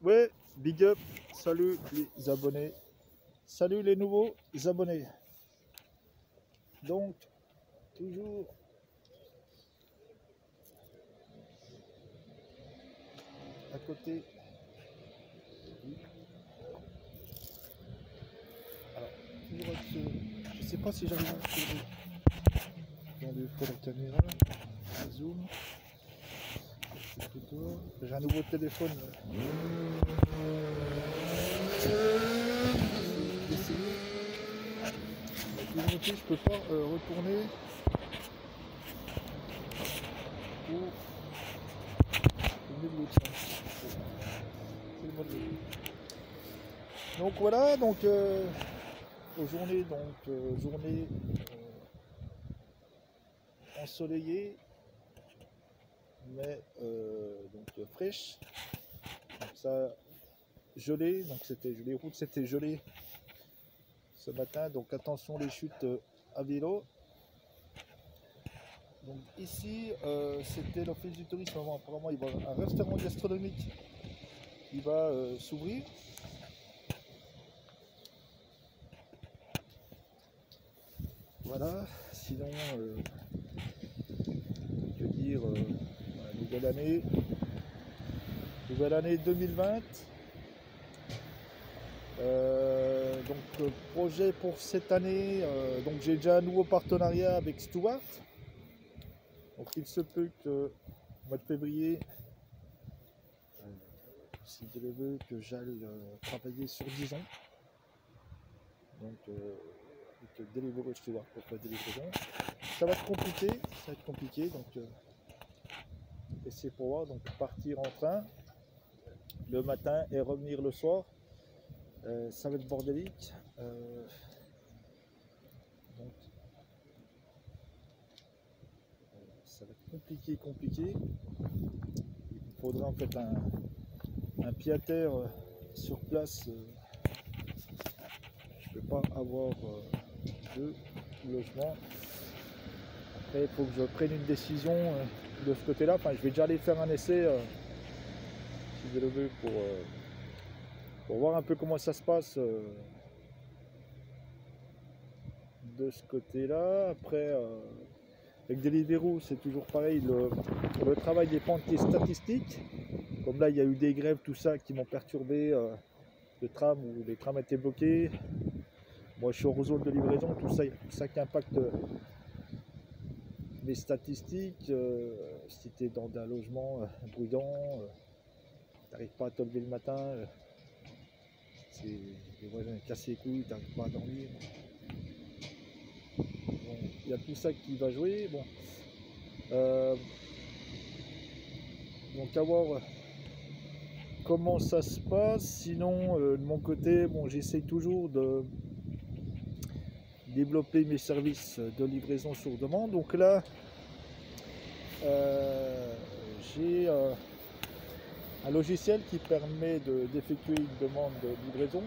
Ouais, big up, salut les abonnés, salut les nouveaux abonnés. Donc, toujours à côté. Alors, toujours avec ce. Je sais pas si j'arrive à filmer. Regardez pour la caméra, zoom. J'ai un nouveau téléphone. Je peux pas retourner pour le milieu de ça. C'est le mode de... Donc voilà, donc journée ensoleillée, mais donc fraîche. Donc ça gelé, donc les routes c'était gelé ce matin, donc attention les chutes à vélo. Donc ici c'était l'office du tourisme, apparemment il va un restaurant gastronomique qui va s'ouvrir. Voilà, sinon que dire, nouvelle année 2020. Donc projet pour cette année, donc j'ai déjà un nouveau partenariat avec Stuart. Donc il se peut que au mois de février, si Dieu le veut, que j'aille travailler sur Dijon. Donc avec Deliveroo Stuart pour la livraison. Ça va être compliqué, donc essayer pour voir, donc partir en train le matin et revenir le soir. Ça va être bordélique. Donc, ça va être compliqué. Il faudrait en fait un pied-à-terre sur place. Je ne peux pas avoir de logement. Après, il faut que je prenne une décision de ce côté-là. Enfin, je vais déjà aller faire un essai, si je le veux, pour voir un peu comment ça se passe de ce côté-là. Après, avec Deliveroo, c'est toujours pareil. Le travail dépend des statistiques. Comme là, il y a eu des grèves, tout ça, qui m'ont perturbé. Le tram, où les trams étaient bloqués. Moi, je suis en zone de livraison, tout ça qui impacte les statistiques. Si tu es dans un logement bruyant, tu n'arrives pas à te lever le matin, les voisins cassent les couilles, tu n'arrives pas à dormir. Bon, il y a tout ça qui va jouer. Bon. Donc à voir comment ça se passe. Sinon, de mon côté, bon, j'essaye toujours de développer mes services de livraison sur demande. Donc là, j'ai un logiciel qui permet d'effectuer une demande de livraison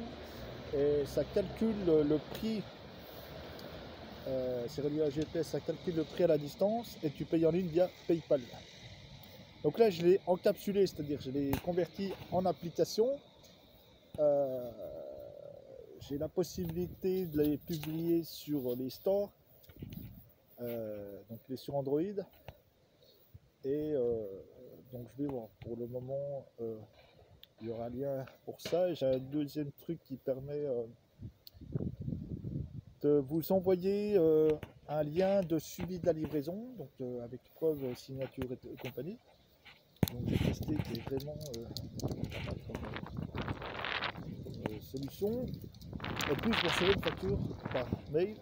et ça calcule le prix. C'est relié à GPS, ça calcule le prix à la distance et tu payes en ligne via PayPal. Donc là, je l'ai encapsulé, c'est-à-dire je l'ai converti en application. J'ai la possibilité de les publier sur les stores, donc les sur Android. Et donc je vais voir. Pour le moment, il y aura un lien pour ça. J'ai un deuxième truc qui permet de vous envoyer un lien de suivi de la livraison, donc avec preuve, signature et compagnie. Donc j'ai testé, qui est vraiment comme solution. Et puis je recevais une facture par mail.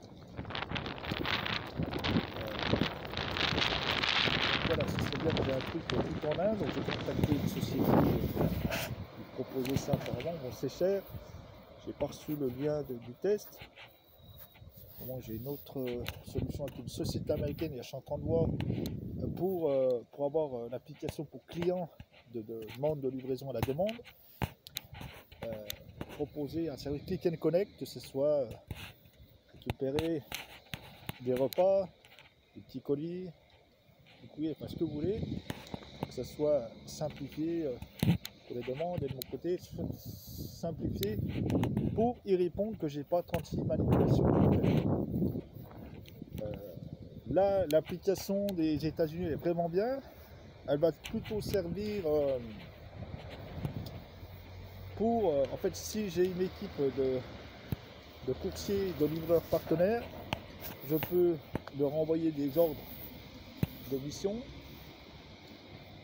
Voilà, ce serait bien que j'ai un truc tout en un. Donc j'ai contacté une société qui proposait ça apparemment. Bon, c'est cher. J'ai pas reçu le lien du test. Bon, j'ai une autre solution avec une société américaine, et je suis en train de voir pour avoir l'application pour clients de demande de livraison à la demande. Proposer un service click and connect, que ce soit récupérer des repas, des petits colis, des courriers, enfin ce que vous voulez, que ce soit simplifié, que les demandes et de mon côté simplifier pour y répondre que j'ai pas 36 manipulations. Là, l'application des États-Unis est vraiment bien. Elle va plutôt servir pour, en fait, si j'ai une équipe de coursiers, de livreurs partenaires, je peux leur envoyer des ordres de mission.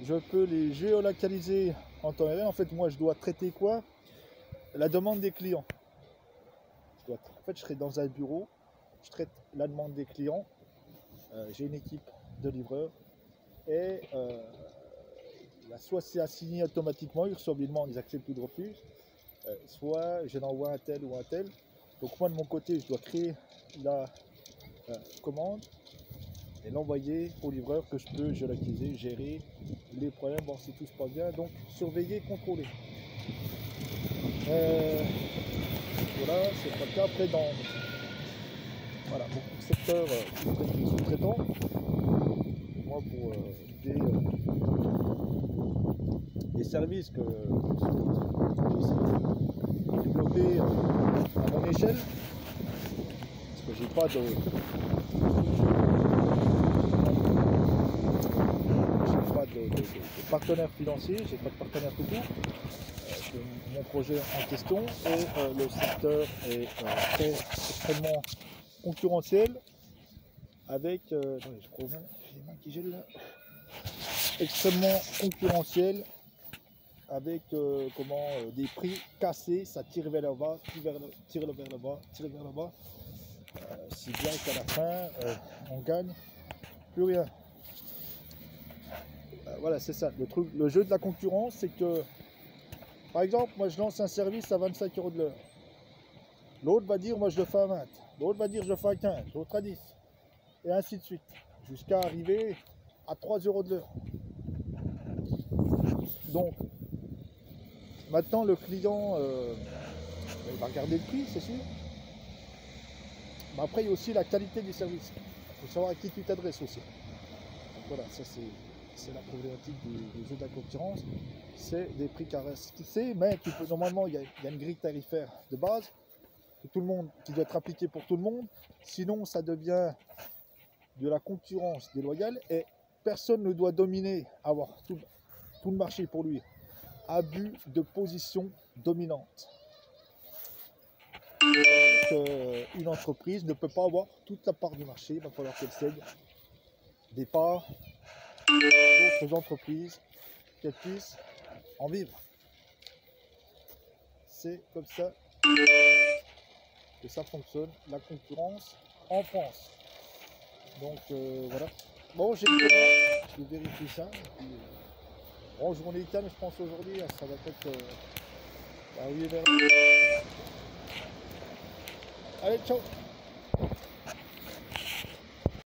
Je peux les géolocaliser en temps réel. En fait, moi, je dois traiter quoi? La demande des clients. En fait, je serai dans un bureau, je traite la demande des clients. J'ai une équipe de livreurs et soit c'est assigné automatiquement, ils reçoivent les demandes, ils acceptent ou ils refusent, soit je l'envoie un tel ou un tel. Donc moi de mon côté, je dois créer la commande et l'envoyer au livreur que je peux géolocaliser, gérer les problèmes, voir si tout se passe bien, donc surveiller, contrôler. Voilà, c'est pas le cas. Après dans voilà, mon secteur sous-traitant, moi pour des services que j'essaie de développer à mon échelle, parce que j'ai pas de partenaire financier, j'ai pas de partenaire tout court. C'est mon projet en question et le secteur est extrêmement concurrentiel avec attendez, je crois bien, j'ai les mains qui gèlent là. Extrêmement concurrentiel avec des prix cassés, ça tire vers le bas, tire vers le bas, tire vers le bas, si bien qu'à la fin on gagne plus rien. Voilà, c'est ça le truc, le jeu de la concurrence, c'est que par exemple moi je lance un service à 25 € de l'heure, l'autre va dire moi je le fais à 20, l'autre va dire je le fais à 15, l'autre à 10 et ainsi de suite jusqu'à arriver à 3 € de l'heure. Donc maintenant le client il va regarder le prix, c'est sûr, mais après il y a aussi la qualité du service, il faut savoir à qui tu t'adresses aussi. Donc voilà, ça c'est la problématique du jeu de la concurrence, c'est des prix carrés fixés, mais normalement il y a une grille tarifaire de base que tout le monde, qui doit être appliquée pour tout le monde, sinon ça devient de la concurrence déloyale et personne ne doit dominer, avoir tout le marché pour lui. Abus de position dominante. Une entreprise ne peut pas avoir toute la part du marché, il va falloir qu'elle cède des parts d'autres entreprises, qu'elles puissent en vivre. C'est comme ça que ça fonctionne, la concurrence en France. Donc voilà. Bon, j'ai le temps, je vais vérifier ça. Et puis, bon, journée Itam, je pense aujourd'hui, ça va être oui, vers... Allez, ciao.